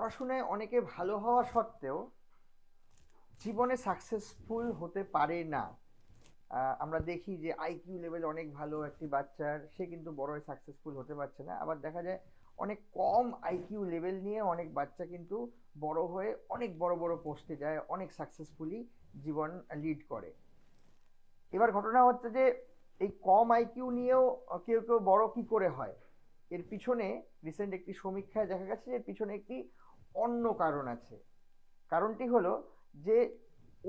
পড়াশোনায় অনেকে ভালো হওয়া সত্ত্বেও জীবনে সাকসেসফুল হতে পারে না। আমরা দেখি যে আইকিউ লেভেল অনেক ভালো একটি বাচ্চার, সে কিন্তু বড় হয়ে সাকসেসফুল হতে পারছে না। আবার দেখা যায় অনেক কম আইকিউ লেভেল নিয়ে অনেক বাচ্চা কিন্তু বড় হয়ে অনেক বড় বড় পোস্টে যায়, অনেক সাকসেসফুলি জীবন লিড করে। এবার ঘটনা হচ্ছে যে এই কম আইকিউ নিয়েও কেউ কেউ বড় কি করে হয়, এর পিছনে রিসেন্ট একটি সমীক্ষায় দেখা গেছে যে এর পিছনে একটি অন্য কারণ আছে। কারণটি হলো যে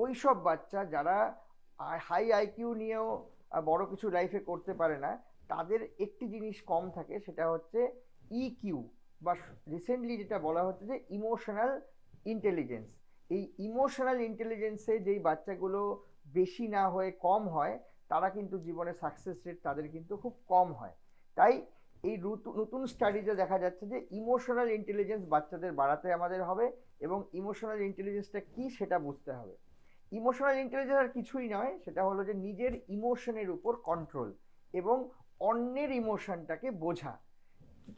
ওই সব বাচ্চা যারা হাই আইকিউ নিয়েও বড় কিছু লাইফে করতে পারে না, তাদের একটি জিনিস কম থাকে, সেটা হচ্ছে ইকিউ, বা রিসেন্টলি যেটা বলা হচ্ছে যে ইমোশনাল ইন্টেলিজেন্স। এই ইমোশনাল ইন্টেলিজেন্সে যেই বাচ্চাগুলো বেশি না হয়ে কম হয়, তারা কিন্তু জীবনে সাকসেস রেট তাদের কিন্তু খুব কম হয়। তাই এই নতুন স্টাডিজে দেখা যাচ্ছে যে ইমোশনাল ইন্টেলিজেন্স বাচ্চাদের বাড়াতে আমাদের হবে, এবং ইমোশনাল ইন্টেলিজেন্সটা কি সেটা বুঝতে হবে। ইমোশনাল ইন্টেলিজেন্স আর কিছুই নয়, সেটা হলো যে নিজের ইমোশনের উপর কন্ট্রোল এবং অন্যের ইমোশনটাকে বোঝা।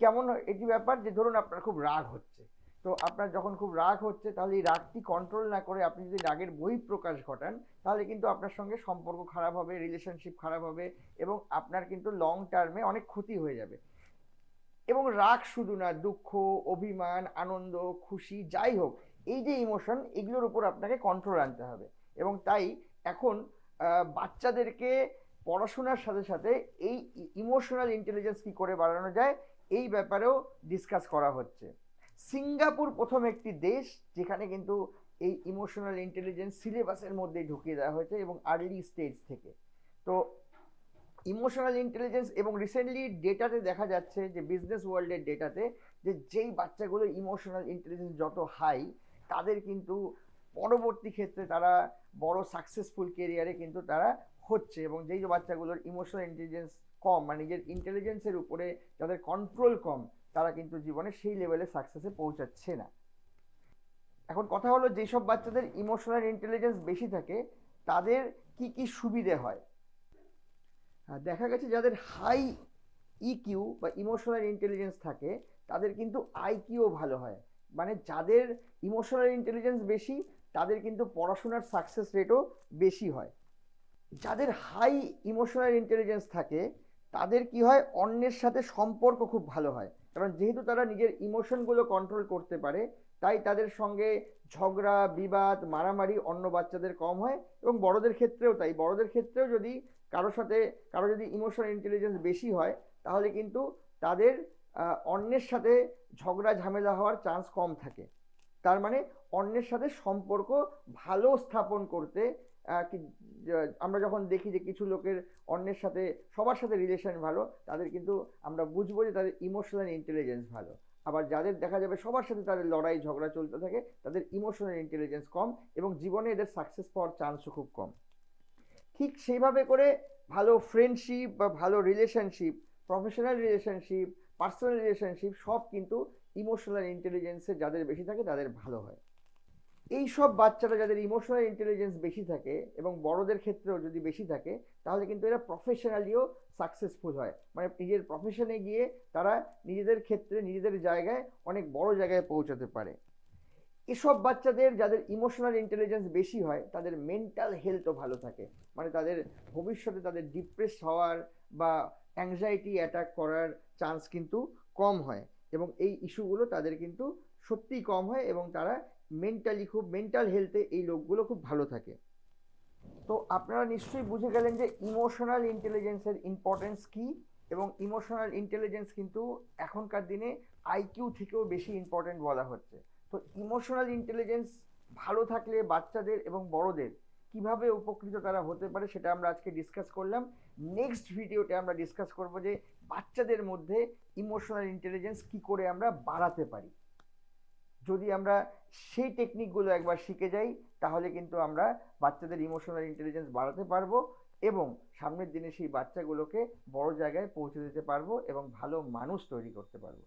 কেমন এটি ব্যাপার যে ধরুন আপনার খুব রাগ হচ্ছে, তো আপনার যখন খুব রাগ হচ্ছে, তাহলে এই রাগটি কন্ট্রোল না করে আপনি যদি রাগের বহিঃপ্রকাশ ঘটান, তাহলে কিন্তু আপনার সঙ্গে সম্পর্ক খারাপ হবে, রিলেশনশিপ খারাপ হবে, এবং আপনার কিন্তু লং টার্মে অনেক ক্ষতি হয়ে যাবে। এবং রাগ শুধু না, দুঃখ, অভিমান, আনন্দ, খুশি, যাই হোক, এই যে ইমোশন, এগুলোর উপর আপনাকে কন্ট্রোল আনতে হবে। এবং তাই এখন বাচ্চাদেরকে পড়াশোনার সাথে সাথে এই ইমোশনাল ইন্টেলিজেন্স কি করে বাড়ানো যায়, এই ব্যাপারেও ডিসকাস করা হচ্ছে। সিঙ্গাপুর প্রথম একটি দেশ যেখানে কিন্তু এই ইমোশনাল ইন্টেলিজেন্স সিলেবাসের মধ্যেই ঢুকিয়ে দেওয়া হয়েছে, এবং আর্লি স্টেজ থেকে। তো ইমোশনাল ইন্টেলিজেন্স, এবং রিসেন্টলি ডেটাতে দেখা যাচ্ছে যে বিজনেস ওয়ার্ল্ডের ডেটাতে, যে যেই বাচ্চাগুলো ইমোশনাল ইন্টেলিজেন্স যত হাই, তাদের কিন্তু পরবর্তী ক্ষেত্রে তারা বড় সাকসেসফুল কেরিয়ারে কিন্তু তারা হচ্ছে, এবং যেই যে বাচ্চাগুলোর ইমোশনাল ইন্টেলিজেন্স কম, মানে নিজের ইন্টেলিজেন্সের উপরে যাদের কন্ট্রোল কম, তারা কিন্তু জীবনে সেই লেভেলে সাকসেসে পৌঁছাচ্ছে না। এখন কথা হলো, যেসব বাচ্চাদের ইমোশনাল ইন্টেলিজেন্স বেশি থাকে, তাদের কি কি সুবিধে হয়। দেখা গেছে যাদের হাই ইকিউ বা ইমোশনাল ইন্টেলিজেন্স থাকে, তাদের কিন্তু আইকিউ ভালো হয়। মানে যাদের ইমোশনাল ইন্টেলিজেন্স বেশি, তাদের কিন্তু পড়াশোনার সাকসেস রেটও বেশি হয়। যাদের হাই ইমোশনাল ইন্টেলিজেন্স থাকে, তাদের কি হয়, অন্যের সাথে সম্পর্ক খুব ভালো হয়, কারণ যেহেতু তারা নিজের ইমোশনগুলো কন্ট্রোল করতে পারে, তাই তাদের সঙ্গে ঝগড়া, বিবাদ, মারামারি অন্য বাচ্চাদের কম হয়। এবং বড়দের ক্ষেত্রেও তাই, বড়দের ক্ষেত্রেও যদি কারো যদি ইমোশনাল ইন্টেলিজেন্স বেশি হয়, তাহলে কিন্তু তাদের অন্যের সাথে ঝগড়া ঝামেলা হওয়ার চান্স কম থাকে। তার মানে অন্যের সাথে সম্পর্ক ভালো স্থাপন করতে, আমরা যখন দেখি যে কিছু লোকের অন্যের সাথে, সবার সাথে রিলেশন ভালো, তাদের কিন্তু আমরা বুঝবো যে তাদের ইমোশনাল ইন্টেলিজেন্স ভালো। আবার যাদের দেখা যাবে সবার সাথে তাদের লড়াই ঝগড়া চলতে থাকে, তাদের ইমোশনাল ইন্টেলিজেন্স কম, এবং জীবনে এদের সাকসেস পাওয়ার চান্সও খুব কম। ঠিক সেইভাবে করে ভালো ফ্রেন্ডশিপ বা ভালো relationship, professional relationship, personal relationship, সব কিন্তু ইমোশনাল ইন্টেলিজেন্সে যাদের বেশি থাকে তাদের ভালো হয়। এই সব বাচ্চারা যাদের ইমোশনাল ইন্টেলিজেন্স বেশি থাকে, এবং বড়দের ক্ষেত্রেও যদি বেশি থাকে, তাহলে কিন্তু এরা প্রফেশনালিও সাকসেসফুল হয়। মানে নিজের প্রফেশনে গিয়ে তারা নিজেদের ক্ষেত্রে, নিজেদের জায়গায় অনেক বড় জায়গায় পৌঁছাতে পারে। এসব বাচ্চাদের যাদের ইমোশনাল ইন্টেলিজেন্স বেশি হয়, তাদের মেন্টাল হেলথও ভালো থাকে। মানে তাদের ভবিষ্যতে তাদের ডিপ্রেস হওয়ার বা অ্যাংজাইটি অ্যাটাক করার চান্স কিন্তু কম হয়, এবং এই ইস্যুগুলো তাদের কিন্তু সত্যিই কম হয়, এবং তারা মেন্টাল হেলথে এই লোকগুলো খুব ভালো থাকে। তো আপনারা নিশ্চয়ই বুঝে গেলেন যে ইমোশনাল ইন্টেলিজেন্সের ইম্পর্টেন্স কি, এবং ইমোশনাল ইন্টেলিজেন্স কিন্তু এখনকার দিনে আইকিউ থেকেও বেশি ইম্পর্টেন্ট বলা হচ্ছে। তো ইমোশনাল ইন্টেলিজেন্স ভালো থাকলে বাচ্চাদের এবং বড়দের কিভাবে উপকৃত তারা হতে পারে, সেটা আমরা আজকে ডিসকাস করলাম। নেক্সট ভিডিওতে আমরা ডিসকাস করব যে বাচ্চাদের মধ্যে ইমোশনাল ইন্টেলিজেন্স কি করে আমরা বাড়াতে পারি। যদি আমরা সেই টেকনিকগুলো একবার শিখে যাই, তাহলে কিন্তু আমরা বাচ্চাদের ইমোশনাল ইন্টেলিজেন্স বাড়াতে পারবো, এবং সামনের দিনে সেই বাচ্চাগুলোকে বড় জায়গায় পৌঁছে দিতে পারবো, এবং ভালো মানুষ তৈরি করতে পারবো।